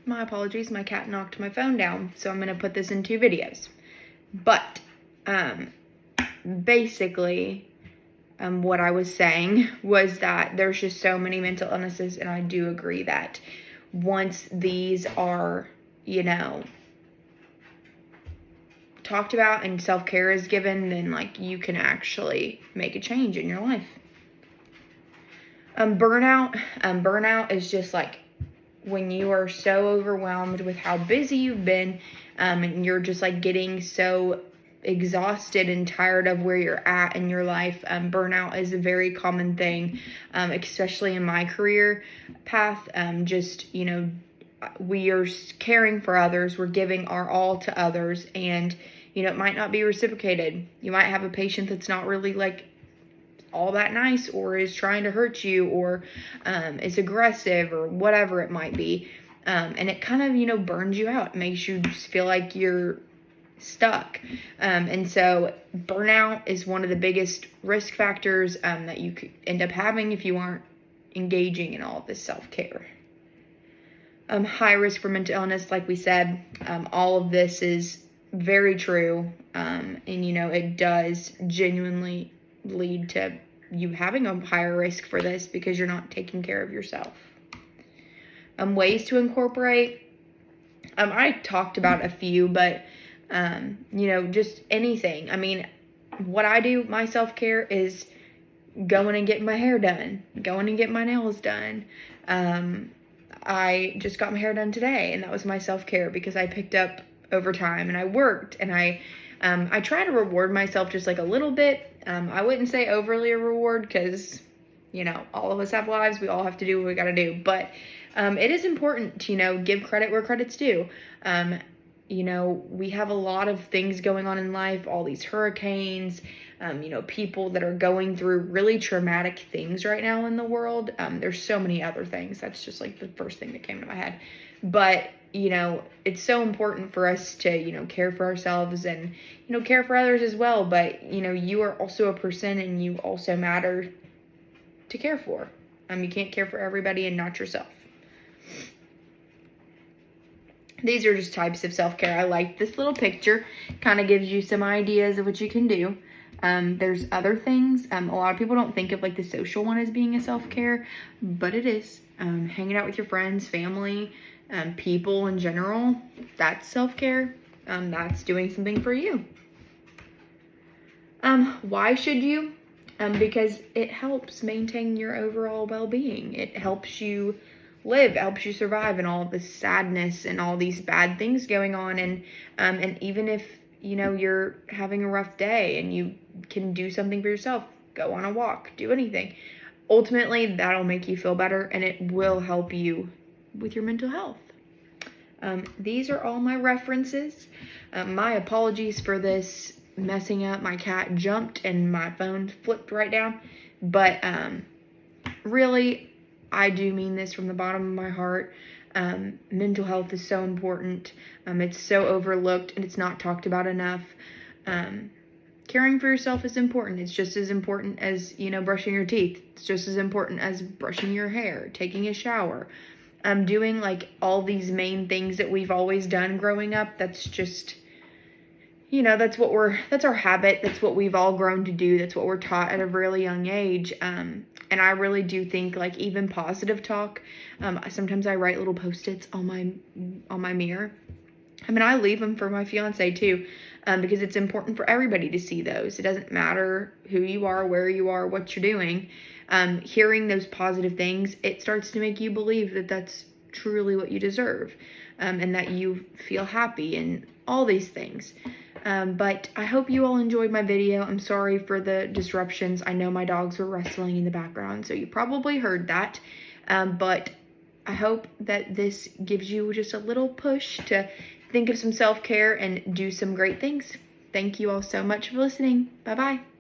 My apologies, my cat knocked my phone down, so I'm going to put this in 2 videos. But, basically, what I was saying was that there's just so many mental illnesses, and I do agree that once these are, you know, talked about and self-care is given, then like you can actually make a change in your life. Burnout is just like when you are so overwhelmed with how busy you've been, and you're just like getting so exhausted and tired of where you're at in your life. Burnout is a very common thing, especially in my career path. Just, you know, we are caring for others, we're giving our all to others, and, you know, it might not be reciprocated. You might have a patient that's not really like all that nice, or is trying to hurt you, or is aggressive, or whatever it might be. And it kind of, you know, burns you out. It makes you just feel like you're stuck. And so burnout is one of the biggest risk factors that you could end up having if you aren't engaging in all of this self-care. High risk for mental illness, like we said, all of this is very true. And, you know, it does genuinely lead to you having a higher risk for this because you're not taking care of yourself. Ways to incorporate. I talked about a few, but, you know, just anything. I mean, what I do, my self-care is going and getting my hair done, going and getting my nails done. I just got my hair done today, and that was my self-care because I picked up overtime and I worked, and I try to reward myself just like a little bit. I wouldn't say overly a reward because, you know, all of us have lives. We all have to do what we got to do. But it is important to, you know, give credit where credit's due. You know, we have a lot of things going on in life, all these hurricanes, you know, people that are going through really traumatic things right now in the world. There's so many other things. That's just like the first thing that came to my head. But, you know, it's so important for us to, you know, care for ourselves and, you know, care for others as well. But, you know, you are also a person and you also matter to care for. You can't care for everybody and not yourself. These are just types of self-care. I like this little picture. Kind of gives you some ideas of what you can do. There's other things. A lot of people don't think of like the social one as being a self-care, but it is. Hanging out with your friends, family, people in general, that's self-care. That's doing something for you. Why should you? Because it helps maintain your overall well-being. It helps you live, helps you survive in all of this sadness and all these bad things going on. And even if, you know, you're having a rough day and you can do something for yourself, go on a walk, do anything. Ultimately, that'll make you feel better, and it will help you with your mental health. These are all my references. My apologies for this messing up. My cat jumped and my phone flipped right down. But really, I do mean this from the bottom of my heart. Mental health is so important. It's so overlooked and it's not talked about enough. Caring for yourself is important. It's just as important as, you know, brushing your teeth. It's just as important as brushing your hair, taking a shower. Doing like all these main things that we've always done growing up. That's just, you know, that's our habit. That's what we've all grown to do. That's what we're taught at a really young age. And I really do think like even positive talk. Sometimes I write little Post-its on my mirror. I mean, I leave them for my fiance too, because it's important for everybody to see those. It doesn't matter who you are, where you are, what you're doing. Hearing those positive things, it starts to make you believe that that's truly what you deserve, and that you feel happy and all these things. But I hope you all enjoyed my video. I'm sorry for the disruptions. I know my dogs were wrestling in the background, so you probably heard that. But I hope that this gives you just a little push to think of some self-care and do some great things. Thank you all so much for listening. Bye-bye.